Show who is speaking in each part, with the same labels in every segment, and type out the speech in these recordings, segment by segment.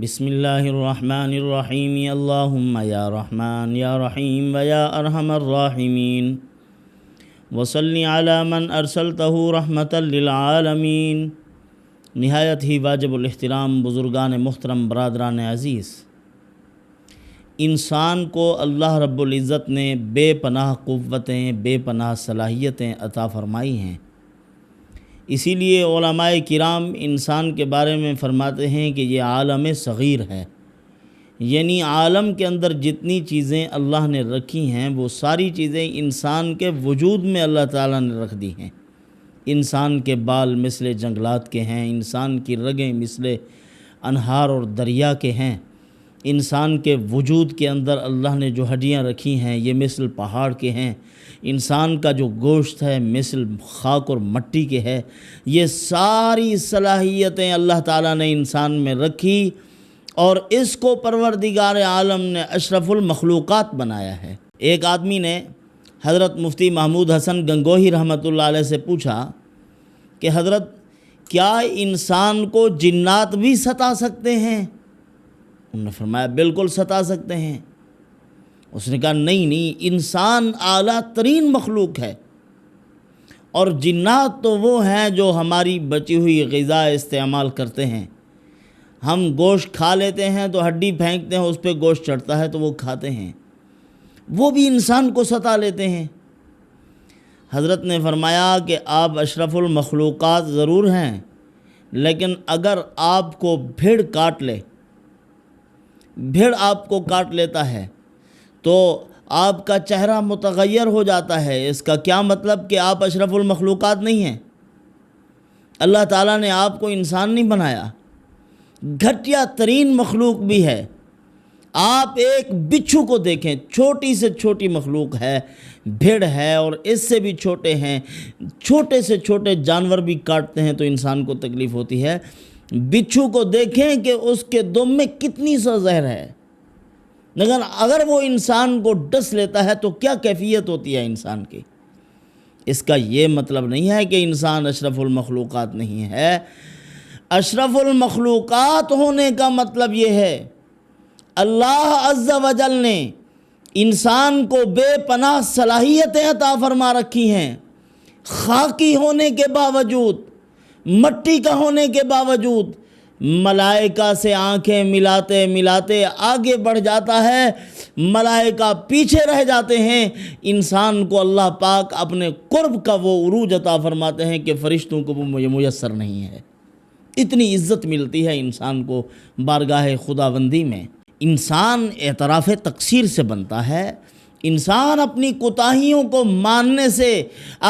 Speaker 1: بسم اللہ الرحمن الرحیم اللہم یا رحمن یا رحیم ویا ارحم الراحمین وصلی علی من ارسلتہ رحمتا للعالمین۔ نہایت ہی واجب الاحترام بزرگان محترم، برادران عزیز، انسان کو اللہ رب العزت نے بے پناہ قوتیں، بے پناہ صلاحیتیں عطا فرمائی ہیں۔ اسی لیے علماء کرام انسان کے بارے میں فرماتے ہیں کہ یہ عالم صغیر ہے، یعنی عالم کے اندر جتنی چیزیں اللہ نے رکھی ہیں وہ ساری چیزیں انسان کے وجود میں اللہ تعالیٰ نے رکھ دی ہیں۔ انسان کے بال مثل جنگلات کے ہیں، انسان کی رگیں مثل انہار اور دریا کے ہیں، انسان کے وجود کے اندر اللہ نے جو ہڈیاں رکھی ہیں یہ مثل پہاڑ کے ہیں، انسان کا جو گوشت ہے مثل خاک اور مٹی کے ہے۔ یہ ساری صلاحیتیں اللہ تعالیٰ نے انسان میں رکھی اور اس کو پروردگار عالم نے اشرف المخلوقات بنایا ہے۔ ایک آدمی نے حضرت مفتی محمود حسن گنگوہی رحمۃ اللہ علیہ سے پوچھا کہ حضرت، کیا انسان کو جنات بھی ستا سکتے ہیں؟ انہوں نے فرمایا بالکل ستا سکتے ہیں۔ اس نے کہا نہیں، انسان اعلیٰ ترین مخلوق ہے، اور جنات تو وہ ہیں جو ہماری بچی ہوئی غذا استعمال کرتے ہیں۔ ہم گوشت کھا لیتے ہیں تو ہڈی پھینکتے ہیں، اس پہ گوشت چڑھتا ہے تو وہ کھاتے ہیں، وہ بھی انسان کو ستا لیتے ہیں۔ حضرت نے فرمایا کہ آپ اشرف المخلوقات ضرور ہیں، لیکن اگر آپ کو بھیڑ کاٹ لے، بھیڑ آپ کو کاٹ لیتا ہے تو آپ کا چہرہ متغیر ہو جاتا ہے، اس کا کیا مطلب کہ آپ اشرف المخلوقات نہیں ہیں؟ اللہ تعالیٰ نے آپ کو انسان نہیں بنایا، گھٹیا ترین مخلوق بھی ہے۔ آپ ایک بچھو کو دیکھیں، چھوٹی سے چھوٹی مخلوق ہے، بھیڑ ہے، اور اس سے بھی چھوٹے ہیں، چھوٹے سے چھوٹے جانور بھی کاٹتے ہیں تو انسان کو تکلیف ہوتی ہے۔ بچھو کو دیکھیں کہ اس کے دم میں کتنی سا زہر ہے، لیکن اگر وہ انسان کو ڈس لیتا ہے تو کیا کیفیت ہوتی ہے انسان کی۔ اس کا یہ مطلب نہیں ہے کہ انسان اشرف المخلوقات نہیں ہے۔ اشرف المخلوقات ہونے کا مطلب یہ ہے اللہ عز و جل نے انسان کو بے پناہ صلاحیتیں عطا فرما رکھی ہیں، خاکی ہونے کے باوجود، مٹی کا ہونے کے باوجود۔ ملائکہ سے آنکھیں ملاتے ملاتے آگے بڑھ جاتا ہے، ملائکہ پیچھے رہ جاتے ہیں، انسان کو اللہ پاک اپنے قرب کا وہ عروج عطا فرماتے ہیں کہ فرشتوں کو وہ میسر نہیں ہے۔ اتنی عزت ملتی ہے انسان کو بارگاہ خداوندی میں۔ انسان اعتراف تقصیر سے بنتا ہے، انسان اپنی کوتاہیوں کو ماننے سے،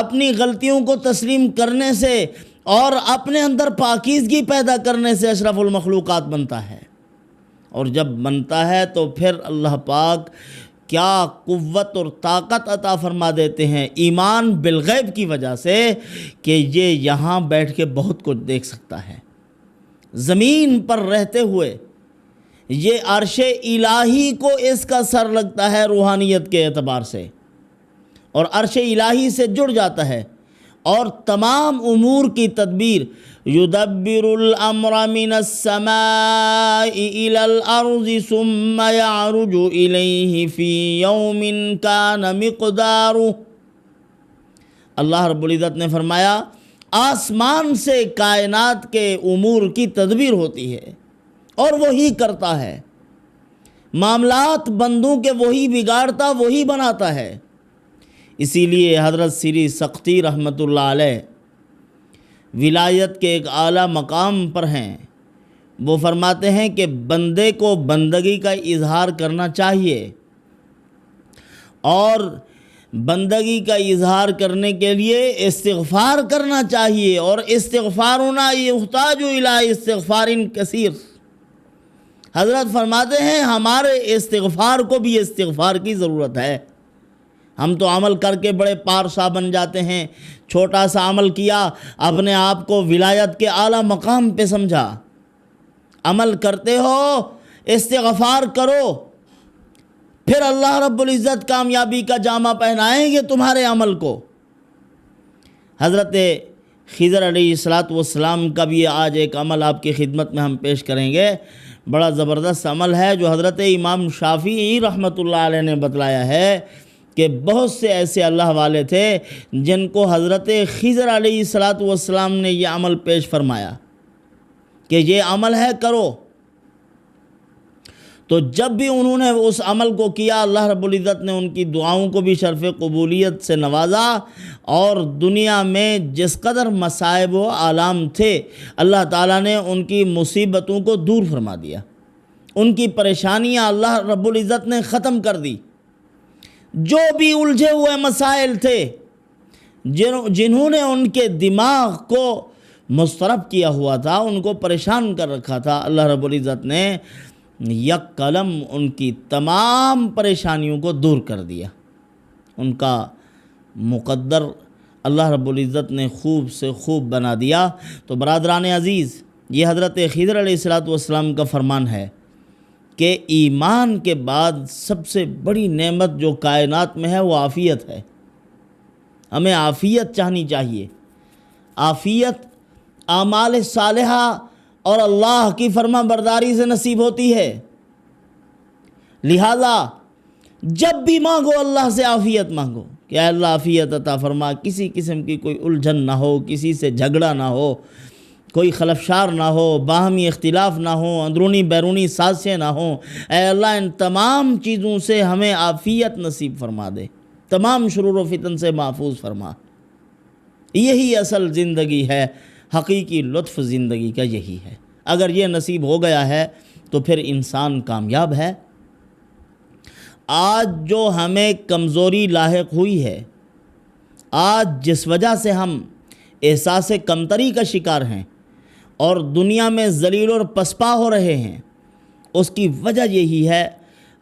Speaker 1: اپنی غلطیوں کو تسلیم کرنے سے اور اپنے اندر پاکیزگی پیدا کرنے سے اشرف المخلوقات بنتا ہے۔ اور جب بنتا ہے تو پھر اللہ پاک کیا قوت اور طاقت عطا فرما دیتے ہیں ایمان بالغیب کی وجہ سے کہ یہ یہاں بیٹھ کے بہت کچھ دیکھ سکتا ہے۔ زمین پر رہتے ہوئے یہ عرش الہی کو اس کا سر لگتا ہے روحانیت کے اعتبار سے، اور عرش الہی سے جڑ جاتا ہے، اور تمام امور کی تدبیر یدبر الامر من السماء الى الارض ثم يعرج الیہ فی یوم کان مقدارہ۔ اللہ رب العزت نے فرمایا آسمان سے کائنات کے امور کی تدبیر ہوتی ہے اور وہی کرتا ہے، معاملات بندوں کے وہی بگاڑتا، وہی بناتا ہے۔ اسی لیے حضرت سری سختی رحمۃ اللہ علیہ ولایت کے ایک اعلیٰ مقام پر ہیں، وہ فرماتے ہیں کہ بندے کو بندگی کا اظہار کرنا چاہیے، اور بندگی کا اظہار کرنے کے لیے استغفار کرنا چاہیے، اور استغفارنا یحتاج الی استغفار کثیر۔ حضرت فرماتے ہیں ہمارے استغفار کو بھی استغفار کی ضرورت ہے۔ ہم تو عمل کر کے بڑے پارسا بن جاتے ہیں، چھوٹا سا عمل کیا، اپنے آپ کو ولایت کے اعلیٰ مقام پہ سمجھا۔ عمل کرتے ہو استغفار کرو، پھر اللہ رب العزت کامیابی کا جامہ پہنائیں گے تمہارے عمل کو۔ حضرت خضر علیہ السلام کا بھی آج ایک عمل آپ کی خدمت میں ہم پیش کریں گے۔ بڑا زبردست عمل ہے جو حضرت امام شافعی رحمۃ اللہ علیہ نے بتلایا ہے کہ بہت سے ایسے اللہ والے تھے جن کو حضرت خضر علیہ السلام نے یہ عمل پیش فرمایا کہ یہ عمل ہے کرو، تو جب بھی انہوں نے اس عمل کو کیا اللہ رب العزت نے ان کی دعاؤں کو بھی شرف قبولیت سے نوازا، اور دنیا میں جس قدر مصائب و آلام تھے اللہ تعالیٰ نے ان کی مصیبتوں کو دور فرما دیا، ان کی پریشانیاں اللہ رب العزت نے ختم کر دی۔ جو بھی الجھے ہوئے مسائل تھے، جنہوں نے ان کے دماغ کو مضطرب کیا ہوا تھا، ان کو پریشان کر رکھا تھا، اللہ رب العزت نے یک قلم ان کی تمام پریشانیوں کو دور کر دیا۔ ان کا مقدر اللہ رب العزت نے خوب سے خوب بنا دیا۔ تو برادران عزیز، یہ حضرت خضر علیہ السلام کا فرمان ہے کہ ایمان کے بعد سب سے بڑی نعمت جو کائنات میں ہے وہ عافیت ہے۔ ہمیں عافیت چاہنی چاہیے۔ عافیت اعمال صالحہ اور اللہ کی فرما برداری سے نصیب ہوتی ہے۔ لہذا جب بھی مانگو اللہ سے عافیت مانگو کہ اے اللہ عافیت عطا فرما، کسی قسم کی کوئی الجھن نہ ہو، کسی سے جھگڑا نہ ہو، کوئی خلفشار نہ ہو، باہمی اختلاف نہ ہو، اندرونی بیرونی سازشیں نہ ہوں۔ اے اللہ ان تمام چیزوں سے ہمیں عافیت نصیب فرما دے، تمام شرور و فتن سے محفوظ فرما۔ یہی اصل زندگی ہے، حقیقی لطف زندگی کا یہی ہے۔ اگر یہ نصیب ہو گیا ہے تو پھر انسان کامیاب ہے۔ آج جو ہمیں کمزوری لاحق ہوئی ہے، آج جس وجہ سے ہم احساس کمتری کا شکار ہیں اور دنیا میں ذلیل اور پسپا ہو رہے ہیں، اس کی وجہ یہی ہے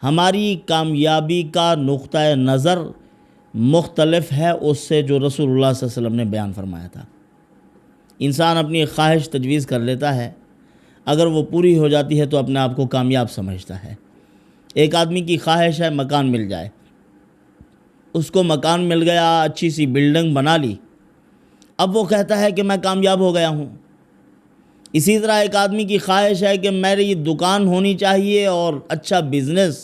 Speaker 1: ہماری کامیابی کا نقطہ نظر مختلف ہے اس سے جو رسول اللہ صلی اللہ علیہ وسلم نے بیان فرمایا تھا۔ انسان اپنی ایک خواہش تجویز کر لیتا ہے، اگر وہ پوری ہو جاتی ہے تو اپنے آپ کو کامیاب سمجھتا ہے۔ ایک آدمی کی خواہش ہے مکان مل جائے، اس کو مکان مل گیا، اچھی سی بلڈنگ بنا لی، اب وہ کہتا ہے کہ میں کامیاب ہو گیا ہوں۔ اسی طرح ایک آدمی کی خواہش ہے کہ میری دکان ہونی چاہیے اور اچھا بزنس،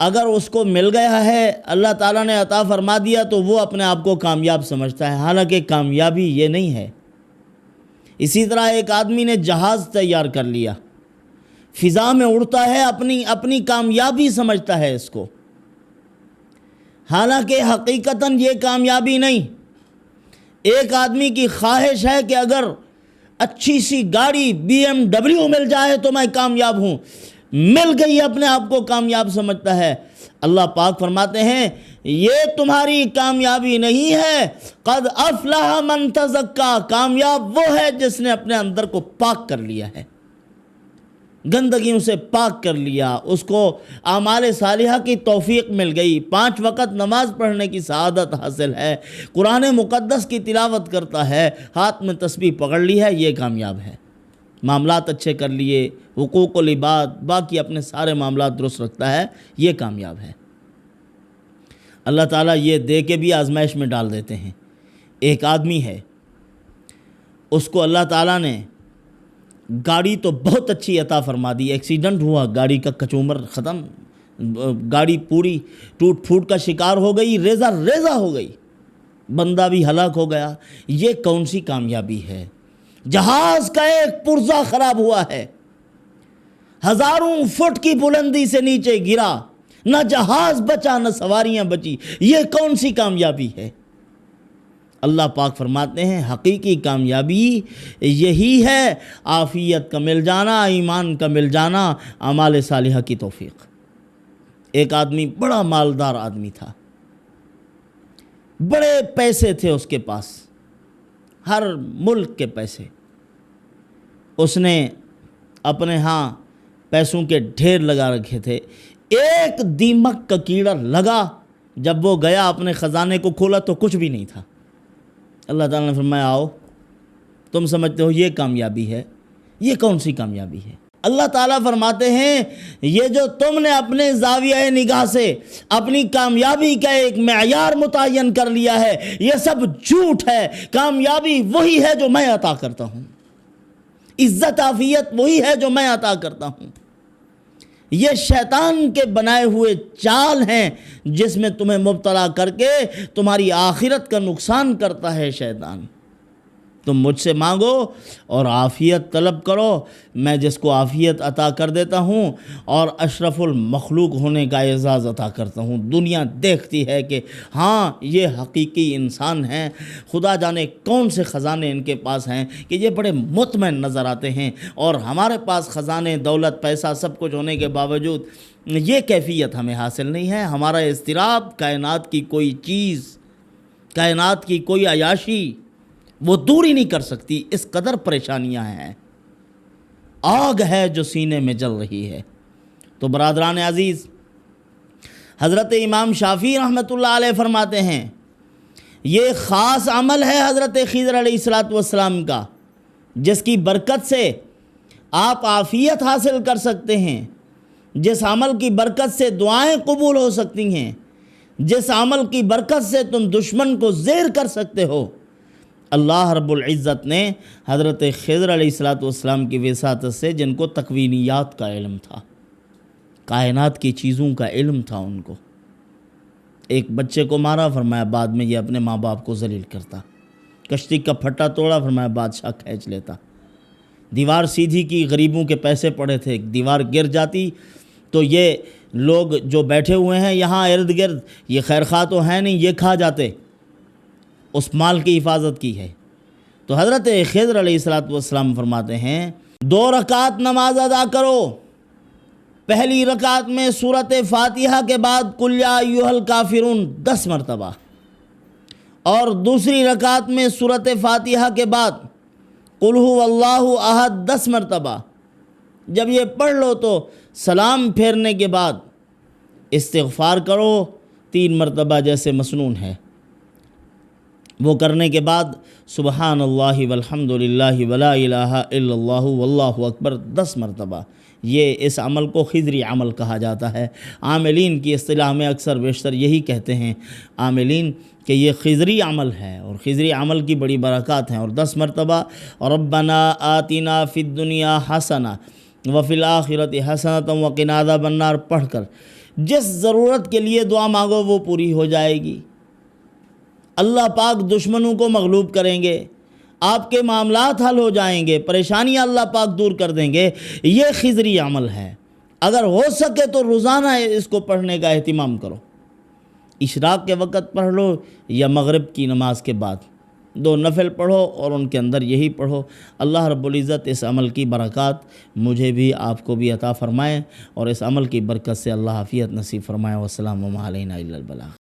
Speaker 1: اگر اس کو مل گیا ہے، اللہ تعالیٰ نے عطا فرما دیا، تو وہ اپنے آپ کو کامیاب سمجھتا ہے، حالانکہ کامیابی یہ نہیں ہے۔ اسی طرح ایک آدمی نے جہاز تیار کر لیا، فضا میں اڑتا ہے، اپنی کامیابی سمجھتا ہے اس کو، حالانکہ حقیقتاً یہ کامیابی نہیں۔ ایک آدمی کی خواہش ہے کہ اگر اچھی سی گاڑی BMW مل جائے تو میں کامیاب ہوں، مل گئی اپنے آپ کو کامیاب سمجھتا ہے۔ اللہ پاک فرماتے ہیں یہ تمہاری کامیابی نہیں ہے، قد افلح من تزکا، کامیاب وہ ہے جس نے اپنے اندر کو پاک کر لیا ہے، گندگیوں سے پاک کر لیا، اس کو اعمال صالحہ کی توفیق مل گئی، 5 وقت نماز پڑھنے کی سعادت حاصل ہے، قرآن مقدس کی تلاوت کرتا ہے، ہاتھ میں تسبیح پکڑ لی ہے، یہ کامیاب ہے۔ معاملات اچھے کر لیے، حقوق و لباد، باقی اپنے سارے معاملات درست رکھتا ہے، یہ کامیاب ہے۔ اللہ تعالیٰ یہ دے کے بھی آزمائش میں ڈال دیتے ہیں۔ ایک آدمی ہے، اس کو اللہ تعالیٰ نے گاڑی تو بہت اچھی عطا فرما دی، ایکسیڈنٹ ہوا، گاڑی کا کچومر ختم، گاڑی پوری ٹوٹ پھوٹ کا شکار ہو گئی، ریزہ ریزہ ہو گئی، بندہ بھی ہلاک ہو گیا۔ یہ کون سی کامیابی ہے؟ جہاز کا ایک پرزہ خراب ہوا ہے، 1000 فٹ کی بلندی سے نیچے گرا، نہ جہاز بچا نہ سواریاں بچی، یہ کون سی کامیابی ہے؟ اللہ پاک فرماتے ہیں حقیقی کامیابی یہی ہے عافیت کا مل جانا، ایمان کا مل جانا، اعمال صالحہ کی توفیق۔ ایک آدمی بڑا مالدار آدمی تھا، بڑے پیسے تھے اس کے پاس، ہر ملک کے پیسے، اس نے اپنے ہاں پیسوں کے ڈھیر لگا رکھے تھے۔ ایک دیمک کا کیڑا لگا، جب وہ گیا اپنے خزانے کو کھولا تو کچھ بھی نہیں تھا۔ اللہ تعالیٰ نے فرمایا آؤ، تم سمجھتے ہو یہ کامیابی ہے، یہ کون سی کامیابی ہے؟ اللہ تعالیٰ فرماتے ہیں یہ جو تم نے اپنے زاویہ نگاہ سے اپنی کامیابی کا ایک معیار متعین کر لیا ہے، یہ سب جھوٹ ہے، کامیابی وہی ہے جو میں عطا کرتا ہوں۔ عزت عافیت وہی ہے جو میں عطا کرتا ہوں۔ یہ شیطان کے بنائے ہوئے چال ہیں جس میں تمہیں مبتلا کر کے تمہاری آخرت کا نقصان کرتا ہے شیطان۔ تم مجھ سے مانگو اور عافیت طلب کرو، میں جس کو عافیت عطا کر دیتا ہوں اور اشرف المخلوق ہونے کا اعزاز عطا کرتا ہوں۔ دنیا دیکھتی ہے کہ ہاں یہ حقیقی انسان ہیں، خدا جانے کون سے خزانے ان کے پاس ہیں کہ یہ بڑے مطمئن نظر آتے ہیں، اور ہمارے پاس خزانے، دولت، پیسہ سب کچھ ہونے کے باوجود یہ کیفیت ہمیں حاصل نہیں ہے۔ ہمارا اضطراب، کائنات کی کوئی چیز، کائنات کی کوئی عیاشی وہ دور ہی نہیں کر سکتی، اس قدر پریشانیاں ہیں، آگ ہے جو سینے میں جل رہی ہے۔ تو برادران عزیز، حضرت امام شافعی رحمۃ اللہ علیہ فرماتے ہیں یہ خاص عمل ہے حضرت خضر علیہ السلام کا، جس کی برکت سے آپ عافیت حاصل کر سکتے ہیں، جس عمل کی برکت سے دعائیں قبول ہو سکتی ہیں، جس عمل کی برکت سے تم دشمن کو زیر کر سکتے ہو۔ اللہ رب العزت نے حضرت خضر علیہ السلام کی وساطت سے، جن کو تکوینیات کا علم تھا، کائنات کی چیزوں کا علم تھا، ان کو ایک بچے کو مارا، فرمایا بعد میں یہ اپنے ماں باپ کو ذلیل کرتا، کشتی کا پھٹا توڑا، فرمایا بادشاہ کھینچ لیتا، دیوار سیدھی کی، غریبوں کے پیسے پڑے تھے، دیوار گر جاتی تو یہ لوگ جو بیٹھے ہوئے ہیں یہاں ارد گرد، یہ خیرخواہ تو ہیں نہیں، یہ کھا جاتے، اس مال کی حفاظت کی ہے۔ تو حضرت خضر علیہ السلام فرماتے ہیں 2 رکعت نماز ادا کرو، پہلی رکعت میں سورۃ فاتحہ کے بعد قل یا ایھا الکافرون 10 مرتبہ، اور دوسری رکعت میں سورۃ فاتحہ کے بعد قل ھو اللہ احد 10 مرتبہ۔ جب یہ پڑھ لو تو سلام پھیرنے کے بعد استغفار کرو 3 مرتبہ جیسے مسنون ہے، وہ کرنے کے بعد سبحان اللہ والحمد للہ ولا الہ الا اللہ واللہ اکبر 10 مرتبہ۔ یہ اس عمل کو خضری عمل کہا جاتا ہے۔ عاملین کی اصطلاح میں اکثر بیشتر یہی کہتے ہیں عاملین کہ یہ خضری عمل ہے، اور خضری عمل کی بڑی برکات ہیں۔ اور 10 مرتبہ ربنا آتنا فی الدنیا حسنہ وفی الآخرۃ حسنۃ وقنا عذاب النار پڑھ کر جس ضرورت کے لیے دعا مانگو وہ پوری ہو جائے گی۔ اللہ پاک دشمنوں کو مغلوب کریں گے، آپ کے معاملات حل ہو جائیں گے، پریشانیاں اللہ پاک دور کر دیں گے۔ یہ خضری عمل ہے، اگر ہو سکے تو روزانہ اس کو پڑھنے کا اہتمام کرو۔ اشراق کے وقت پڑھ لو یا مغرب کی نماز کے بعد 2 نفل پڑھو اور ان کے اندر یہی پڑھو۔ اللہ رب العزت اس عمل کی برکات مجھے بھی آپ کو بھی عطا فرمائے، اور اس عمل کی برکت سے اللہ عافیت نصیب فرمائے۔ والسلام علینا الا البلاغ۔